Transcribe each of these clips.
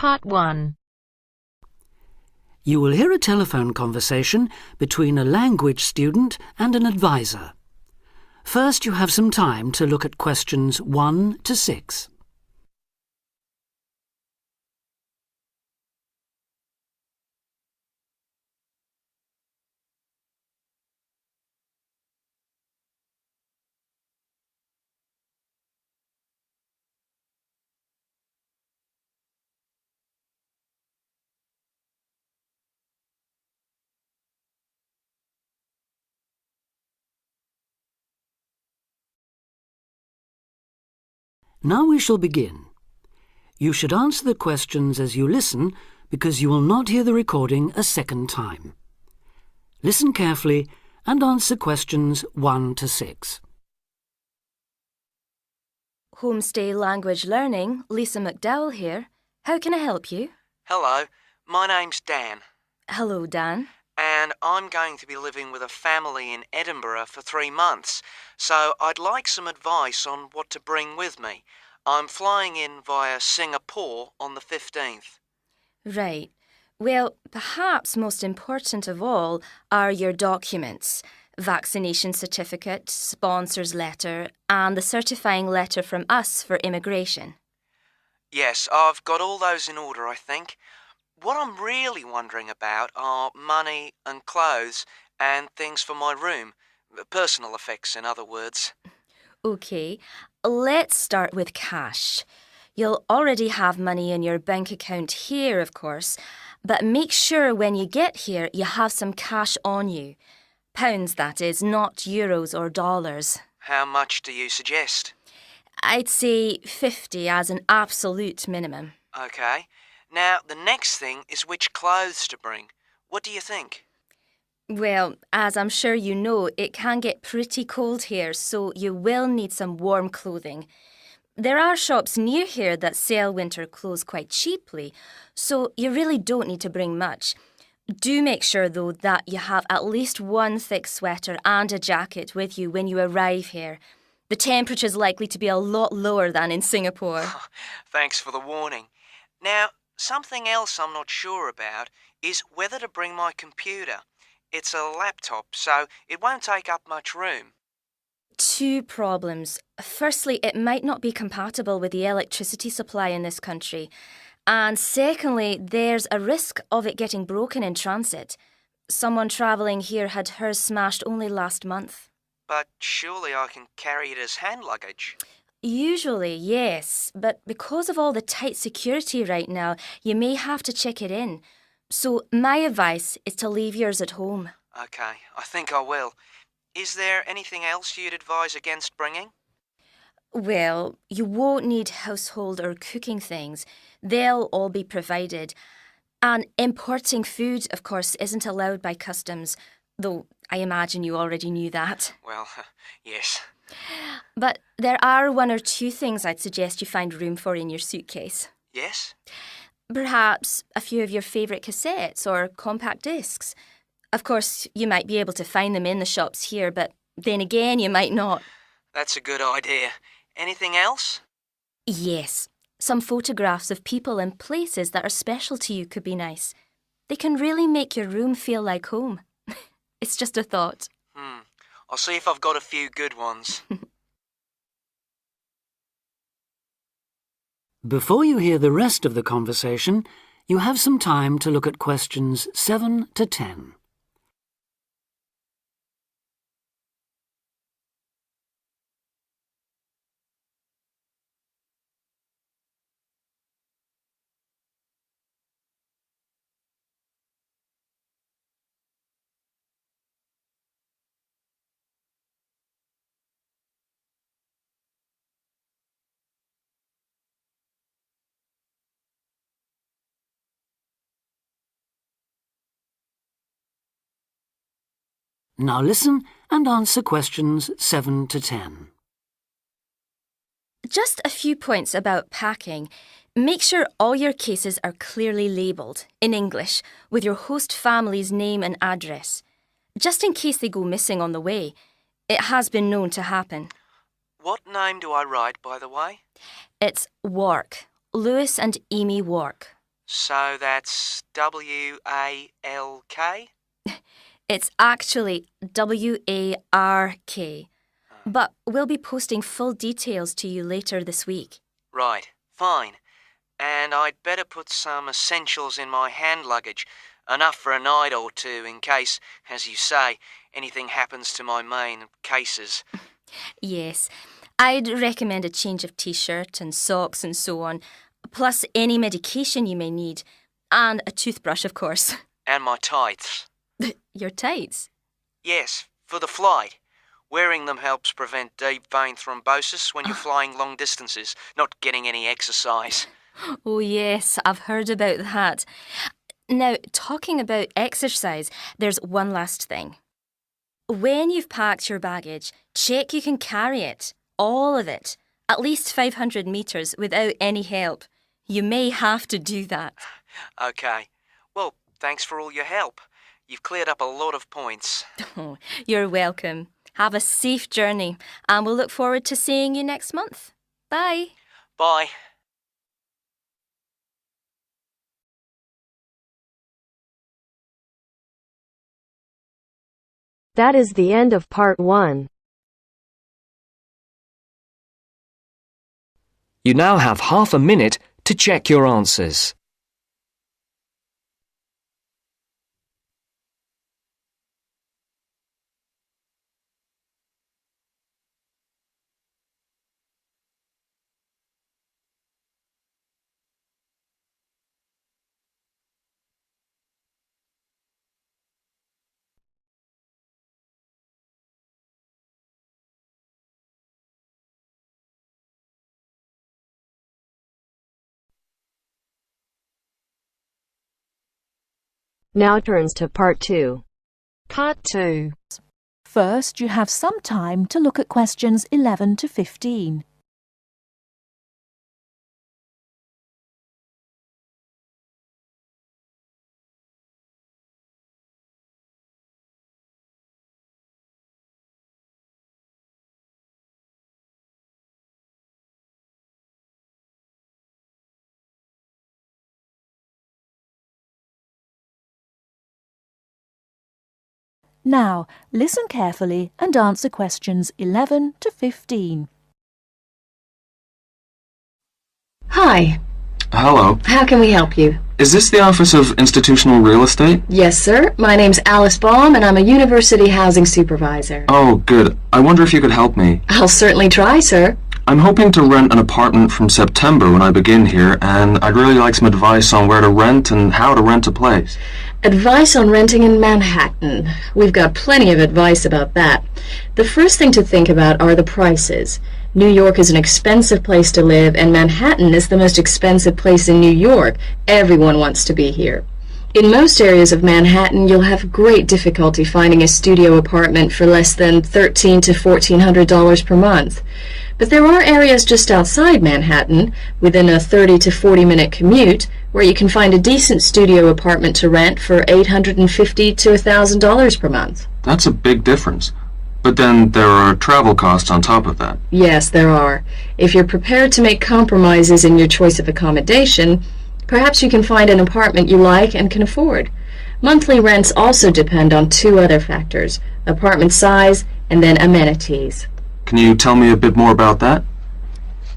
Part 1. You will hear a telephone conversation between a language student and an advisor. First, you have some time to look at questions 1 to 6. Now we shall begin. You should answer the questions as you listen because you will not hear the recording a second time. Listen carefully and answer questions 1 to 6. Homestay Language Learning, Lisa McDowell here. How can I help you? Hello, my name's Dan, Hello, Dan. and I'm going to be living with a family in Edinburgh for 3 months, so I'd like some advice on what to bring with me. I'm flying in via Singapore on the 15th. Right. Well, perhaps most important of all are your documents. Vaccination certificate, sponsor's letter, and the certifying letter from us for immigration. Yes, I've got all those in order, I think. What I'm really wondering about are money and clothes and things for my room. Personal effects, in other words. OK, let's start with cash. You'll already have money in your bank account here, of course, but make sure when you get here you have some cash on you. Pounds, that is, not euros or dollars. How much do you suggest? I'd say 50 as an absolute minimum. OK. Now, the next thing is which clothes to bring. What do you think? Well, as I'm sure you know, it can get pretty cold here, so you will need some warm clothing. There are shops near here that sell winter clothes quite cheaply, so you really don't need to bring much. Do make sure, though, that you have at least one thick sweater and a jacket with you when you arrive here. The temperature's likely to be a lot lower than in Singapore. Thanks for the warning. Now, something else I'm not sure about is whether to bring my computer. It's a laptop, so it won't take up much room. 2 problems. Firstly, it might not be compatible with the electricity supply in this country. And secondly, there's a risk of it getting broken in transit. Someone travelling here had hers smashed only last month. But surely I can carry it as hand luggage. Usually, yes, but because of all the tight security right now, you may have to check it in. So my advice is to leave yours at home. OK, I think I will. Is there anything else you'd advise against bringing? Well, you won't need household or cooking things. They'll all be provided. And importing food, of course, isn't allowed by customs, though I imagine you already knew that. Well, yes. But there are 1 or 2 things I'd suggest you find room for in your suitcase. Yes? Perhaps a few of your favourite cassettes or compact discs. Of course, you might be able to find them in the shops here, but then again, you might not. That's a good idea. Anything else? Yes, some photographs of people and places that are special to you could be nice. They can really make your room feel like home. It's just a thought. I'll see if I've got a few good ones. Before you hear the rest of the conversation, you have some time to look at questions 7 to 10. Now listen and answer questions 7 to 10. Just a few points about packing. Make sure all your cases are clearly labelled, in English, with your host family's name and address. Just in case they go missing on the way. It has been known to happen. What name do I write, by the way? It's Wark. Lewis and Amy Wark. So that's W-A-L-K? It's actually W-A-R-K. But we'll be posting full details to you later this week. Right, fine. And I'd better put some essentials in my hand luggage, enough for a night or two in case, as you say, anything happens to my main cases. Yes, I'd recommend a change of t-shirt and socks and so on, plus any medication you may need, and a toothbrush, of course. And my tights. Your tights? Yes, for the flight. Wearing them helps prevent deep vein thrombosis when you're flying long distances, not getting any exercise. Oh yes, I've heard about that. Now, talking about exercise, there's one last thing. When you've packed your baggage, check you can carry it, all of it, at least 500 metres without any help. You may have to do that. Okay. Well, thanks for all your help. You've cleared up a lot of points. Oh, you're welcome. Have a safe journey, and we'll look forward to seeing you next month. Bye. Bye. That is the end of part 1. You now have half a minute to check your answers. Now turns to part 2. Part 2. First, you have some time to look at questions 11 to 15. Now, listen carefully and answer questions 11 to 15. Hi, Hello. how can we help you? Is this the Office of Institutional Real Estate? Yes, sir. My name's Alice Baum, and I'm a university housing supervisor. Oh, good. I wonder if you could help me. I'll certainly try, sir. I'm hoping to rent an apartment from September when I begin here, and I'd really like some advice on where to rent and how to rent a place. Advice on renting in Manhattan. We've got plenty of advice about that. The first thing to think about are the prices. New York is an expensive place to live, and Manhattan is the most expensive place in New York. Everyone wants to be here. In most areas of Manhattan, you'll have great difficulty finding a studio apartment for less than $1,300 to $1,400 per month. But there are areas just outside Manhattan, within a 30 to 40-minute commute, where you can find a decent studio apartment to rent for $850 to $1,000 per month. That's a big difference. But then there are travel costs on top of that. Yes, there are. If you're prepared to make compromises in your choice of accommodation, perhaps you can find an apartment you like and can afford. Monthly rents also depend on two other factors: apartment size and then amenities. Can you tell me a bit more about that?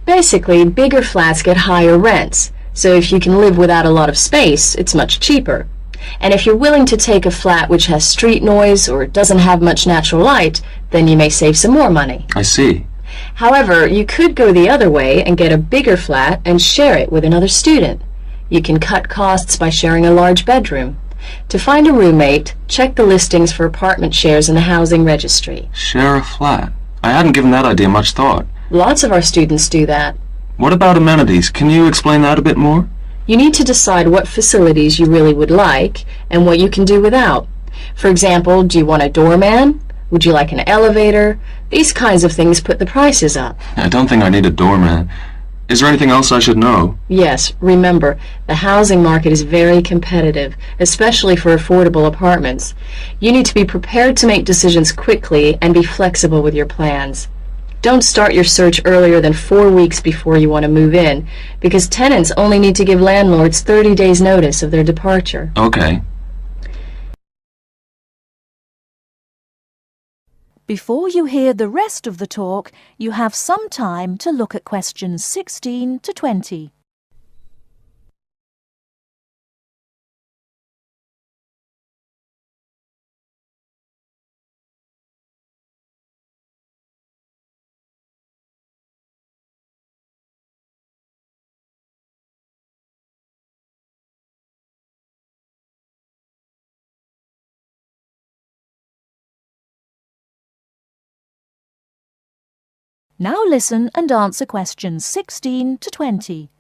Basically, bigger flats get higher rents, so if you can live without a lot of space, it's much cheaper. And if you're willing to take a flat which has street noise or doesn't have much natural light, then you may save some more money. I see. However, you could go the other way and get a bigger flat and share it with another student. You can cut costs by sharing a large bedroom. To find a roommate, check the listings for apartment shares in the housing registry. Share a flat. I hadn't given that idea much thought. Lots of our students do that. What about amenities? Can you explain that a bit more? You need to decide what facilities you really would like and what you can do without. For example, do you want a doorman? Would you like an elevator? These kinds of things put the prices up. I don't think I need a doorman. Is there anything else I should know? Yes, remember, the housing market is very competitive, especially for affordable apartments. You need to be prepared to make decisions quickly and be flexible with your plans. Don't start your search earlier than 4 weeks before you want to move in, because tenants only need to give landlords 30 days notice of their departure. Okay. Before you hear the rest of the talk, you have some time to look at questions 16 to 20. Now listen and answer questions 16 to 20.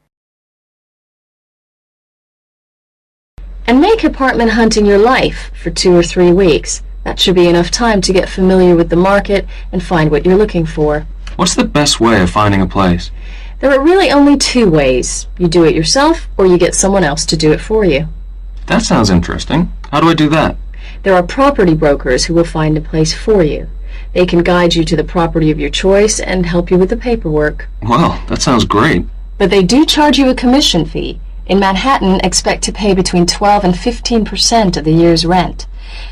And make apartment hunting your life for 2 or 3 weeks. That should be enough time to get familiar with the market and find what you're looking for. What's the best way of finding a place? There are really only 2 ways. You do it yourself, or you get someone else to do it for you. That sounds interesting. How do I do that? There are property brokers who will find a place for you. They can guide you to the property of your choice and help you with the paperwork. Well, that sounds great. But they do charge you a commission fee. In Manhattan, expect to pay between 12 and 15% of the year's rent.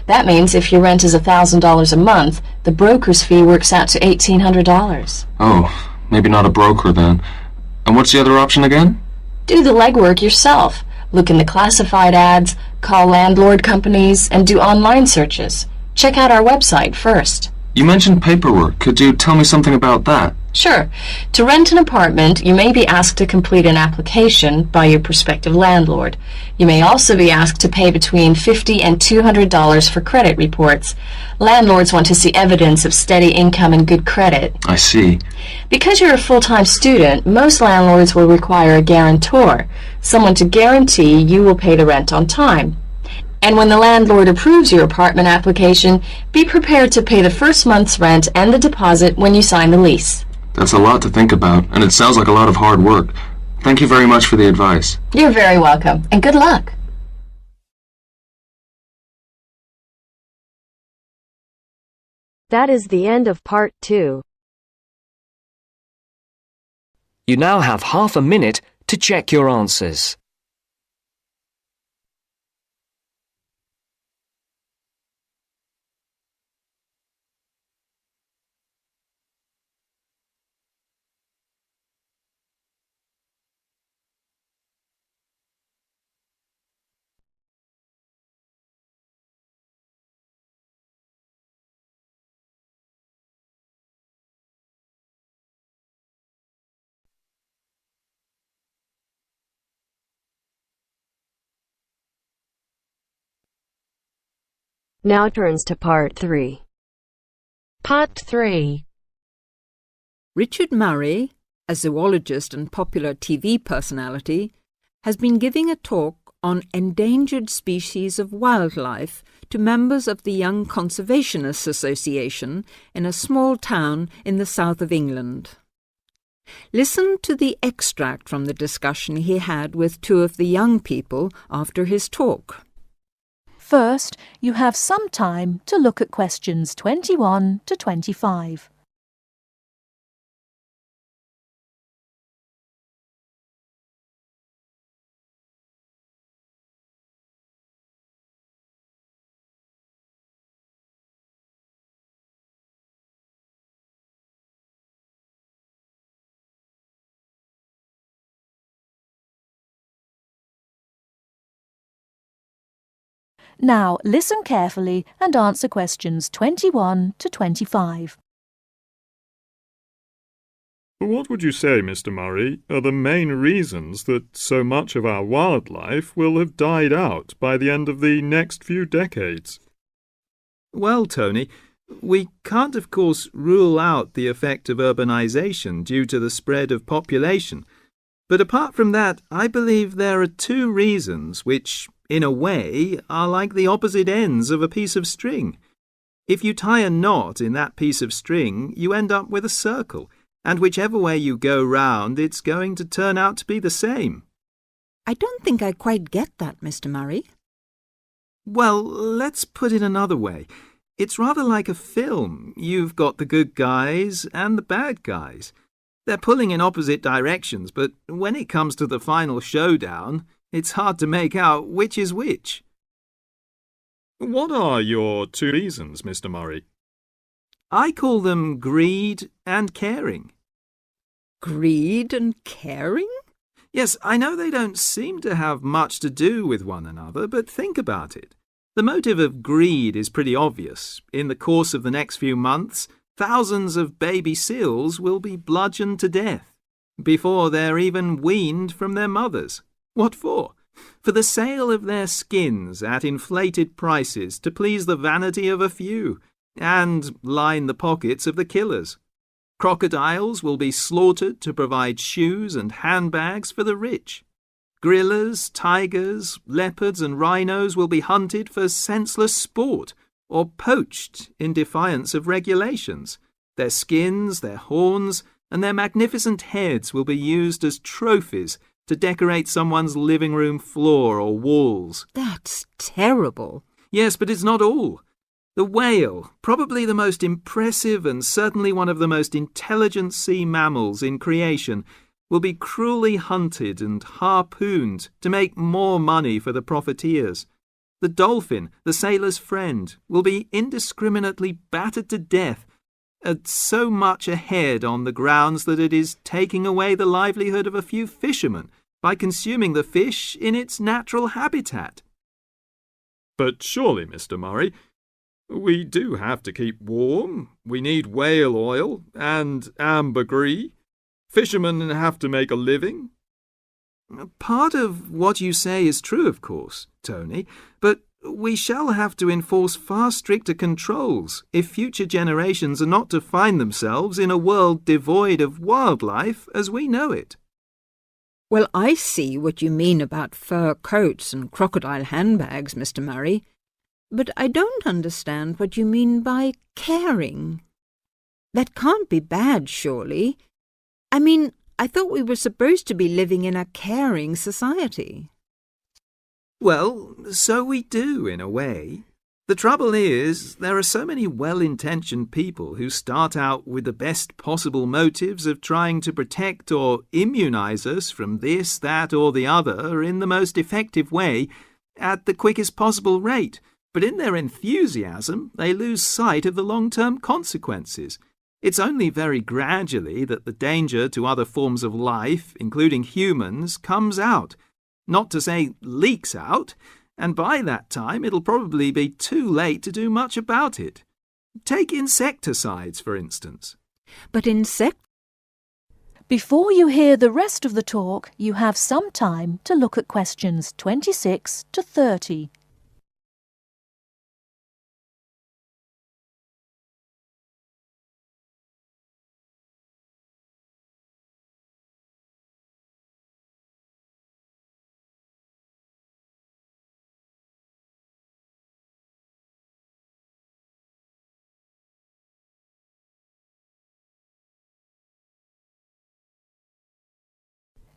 That means if your rent is $1,000 a month, the broker's fee works out to $1,800. Oh, maybe not a broker then. And what's the other option again? Do the legwork yourself. Look in the classified ads, call landlord companies, and do online searches. Check out our website first. You mentioned paperwork. Could you tell me something about that? Sure. To rent an apartment, you may be asked to complete an application by your prospective landlord. You may also be asked to pay between $50 and $200 for credit reports. Landlords want to see evidence of steady income and good credit. I see. Because you're a full-time student, most landlords will require a guarantor, someone to guarantee you will pay the rent on time. And when the landlord approves your apartment application, be prepared to pay the first month's rent and the deposit when you sign the lease. That's a lot to think about, and it sounds like a lot of hard work. Thank you very much for the advice. You're very welcome, and good luck. That is the end of part 2. You now have half a minute to check your answers. Now turns to part 3. Part 3. Richard Murray, a zoologist and popular TV personality, has been giving a talk on endangered species of wildlife to members of the Young Conservationists Association in a small town in the south of England. Listen to the extract from the discussion he had with 2 of the young people after his talk. First, you have some time to look at questions 21 to 25. Now listen carefully and answer questions 21 to 25. What would you say, Mr. Murray, are the main reasons that so much of our wildlife will have died out by the end of the next few decades? Well, Tony, we can't of course rule out the effect of urbanisation due to the spread of population. But apart from that, I believe there are 2 reasons which, in a way, are like the opposite ends of a piece of string. If you tie a knot in that piece of string, you end up with a circle, and whichever way you go round, it's going to turn out to be the same. I don't think I quite get that, Mr. Murray. Well, let's put it another way. It's rather like a film. You've got the good guys and the bad guys. They're pulling in opposite directions, but when it comes to the final showdown, it's hard to make out which is which. What are your two reasons, Mr. Murray? I call them greed and caring. Greed and caring? Yes, I know they don't seem to have much to do with one another, but think about it. The motive of greed is pretty obvious. In the course of the next few months, thousands of baby seals will be bludgeoned to death before they're even weaned from their mothers. What for? For the sale of their skins at inflated prices to please the vanity of a few and line the pockets of the killers. Crocodiles will be slaughtered to provide shoes and handbags for the rich. Gorillas, tigers, leopards and rhinos will be hunted for senseless sport or poached in defiance of regulations. Their skins, their horns, and their magnificent heads will be used as trophies to decorate someone's living room floor or walls. That's terrible. Yes, but it's not all. The whale, probably the most impressive and certainly one of the most intelligent sea mammals in creation, will be cruelly hunted and harpooned to make more money for the profiteers. The dolphin, the sailor's friend, will be indiscriminately battered to death at so much a head on the grounds that it is taking away the livelihood of a few fishermen by consuming the fish in its natural habitat. But surely, Mr. Murray, we do have to keep warm. We need whale oil and ambergris. Fishermen have to make a living. Part of what you say is true, of course, Tony, but we shall have to enforce far stricter controls if future generations are not to find themselves in a world devoid of wildlife as we know it. Well, I see what you mean about fur coats and crocodile handbags, Mr. Murray, but I don't understand what you mean by caring. That can't be bad, surely. I mean, I thought we were supposed to be living in a caring society. Well, so we do, in a way. The trouble is, there are so many well-intentioned people who start out with the best possible motives of trying to protect or immunize us from this, that, or the other in the most effective way at the quickest possible rate. But in their enthusiasm, they lose sight of the long-term consequences. It's only very gradually that the danger to other forms of life, including humans, comes out. Not to say leaks out, and by that time it'll probably be too late to do much about it. Take insecticides, for instance. But Before you hear the rest of the talk, you have some time to look at questions 26 to 30.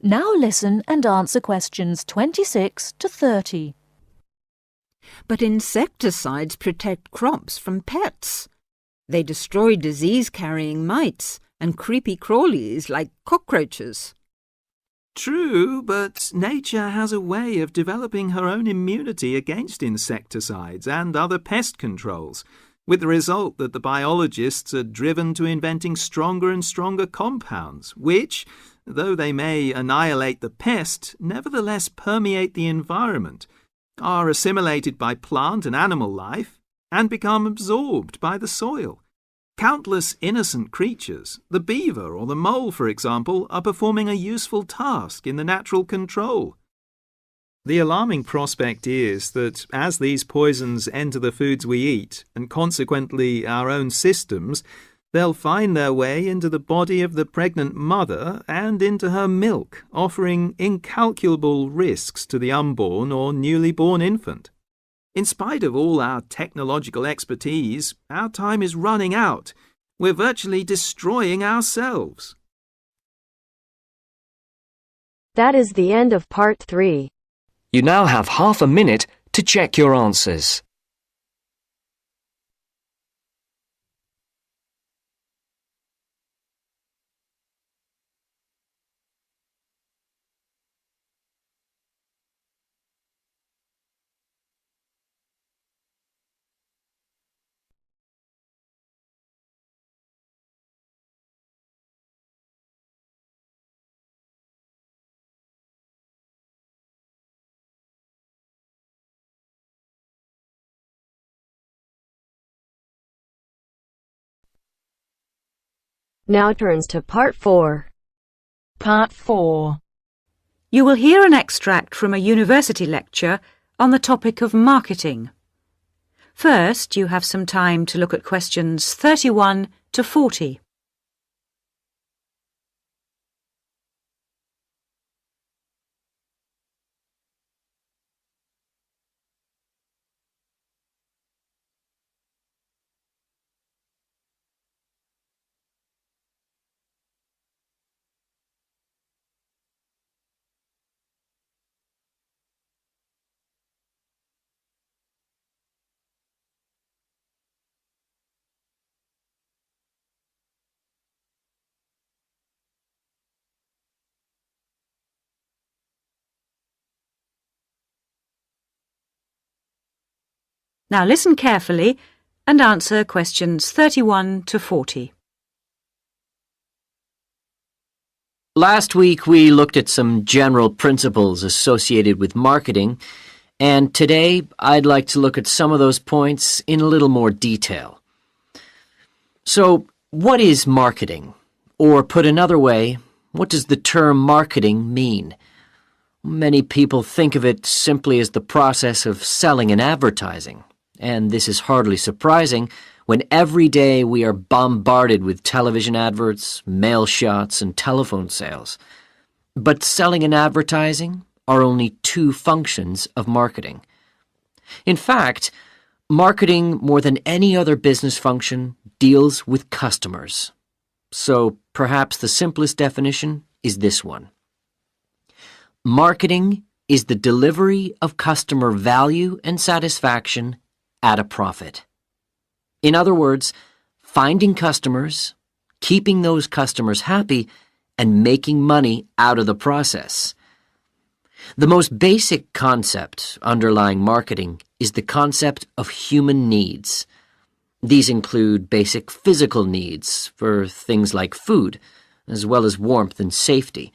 Now listen and answer questions 26 to 30. But insecticides protect crops from pests. They destroy disease-carrying mites and creepy crawlies like cockroaches. True, but nature has a way of developing her own immunity against insecticides and other pest controls, with the result that the biologists are driven to inventing stronger and stronger compounds, which, though they may annihilate the pest, nevertheless permeate the environment, are assimilated by plant and animal life, and become absorbed by the soil. Countless innocent creatures, the beaver or the mole, for example, are performing a useful task in the natural control. The alarming prospect is that as these poisons enter the foods we eat, and consequently our own systems, they'll find their way into the body of the pregnant mother and into her milk, offering incalculable risks to the unborn or newly born infant. In spite of all our technological expertise, our time is running out. We're virtually destroying ourselves. That is the end of part 3. You now have half a minute to check your answers. Now turns to Part 4. Part 4. You will hear an extract from a university lecture on the topic of marketing. First, you have some time to look at questions 31 to 40. Now listen carefully and answer questions 31 to 40. Last week we looked at some general principles associated with marketing, and today I'd like to look at some of those points in a little more detail. So, what is marketing? Or put another way, what does the term marketing mean? Many people think of it simply as the process of selling and advertising. And this is hardly surprising when every day we are bombarded with television adverts, mail shots, and telephone sales. But selling and advertising are only two functions of marketing. In fact, marketing, more than any other business function, deals with customers. So perhaps the simplest definition is this one. Marketing is the delivery of customer value and satisfaction at a profit. In other words, finding customers, keeping those customers happy, and making money out of the process. The most basic concept underlying marketing is the concept of human needs. These include basic physical needs for things like food, as well as warmth and safety.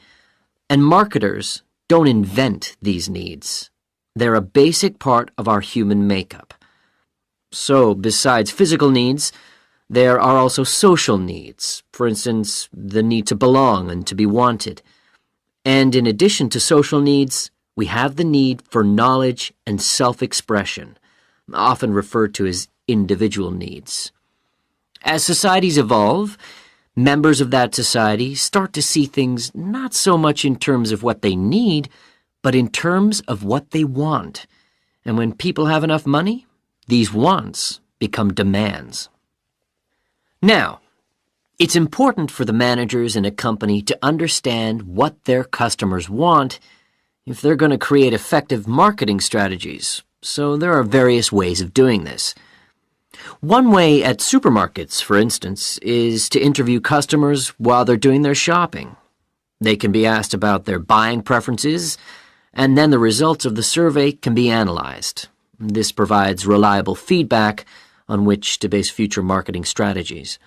And marketers don't invent these needs. They're a basic part of our human makeup. So, besides physical needs, there are also social needs. For instance, the need to belong and to be wanted. And in addition to social needs, we have the need for knowledge and self-expression, often referred to as individual needs. As societies evolve, members of that society start to see things not so much in terms of what they need, but in terms of what they want. And when people have enough money, these wants become demands. Now, it's important for the managers in a company to understand what their customers want if they're going to create effective marketing strategies. So there are various ways of doing this. One way at supermarkets, for instance, is to interview customers while they're doing their shopping. They can be asked about their buying preferences, and then the results of the survey can be analyzed. This provides reliable feedback on which to base future marketing strategies.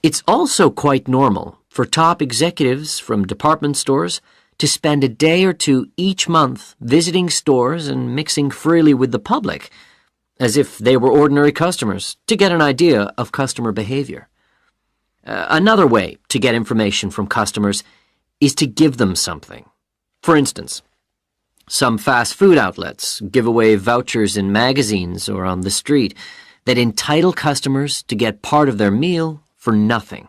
It's also quite normal for top executives from department stores to spend a day or two each month visiting stores and mixing freely with the public, as if they were ordinary customers, to get an idea of customer behavior. Another way to get information from customers is to give them something. For instance, some fast food outlets give away vouchers in magazines or on the street that entitle customers to get part of their meal for nothing.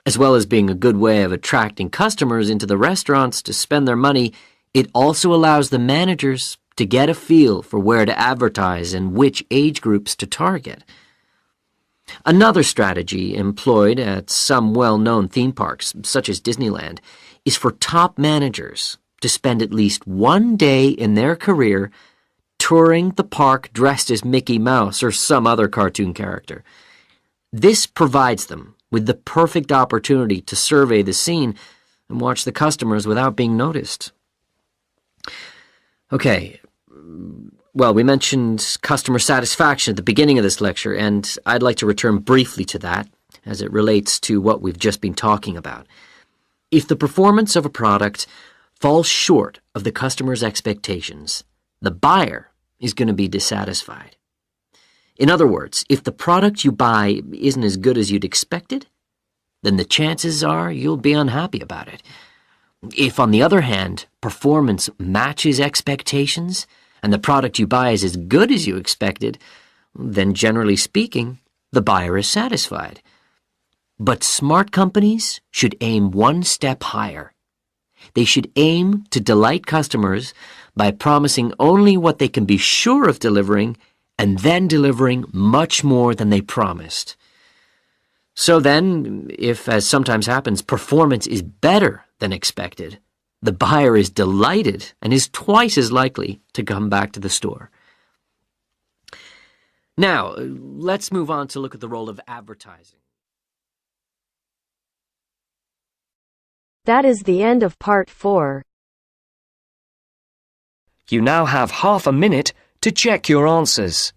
As well as being a good way of attracting customers into the restaurants to spend their money, it also allows the managers to get a feel for where to advertise and which age groups to target. Another strategy employed at some well-known theme parks, such as Disneyland, is for top managers to spend at least one day in their career touring the park dressed as Mickey Mouse or some other cartoon character. This provides them with the perfect opportunity to survey the scene and watch the customers without being noticed. Okay, well, we mentioned customer satisfaction at the beginning of this lecture, and I'd like to return briefly to that as it relates to what we've just been talking about. If the performance of a product falls short of the customer's expectations, the buyer is going to be dissatisfied. In other words, if the product you buy isn't as good as you'd expected, then the chances are you'll be unhappy about it. If, on the other hand, performance matches expectations and the product you buy is as good as you expected, then generally speaking, the buyer is satisfied. But smart companies should aim one step higher. They should aim to delight customers by promising only what they can be sure of delivering and then delivering much more than they promised. So then, if, as sometimes happens, performance is better than expected, the buyer is delighted and is twice as likely to come back to the store. Now, let's move on to look at the role of advertising. That is the end of part 4. You now have half a minute to check your answers.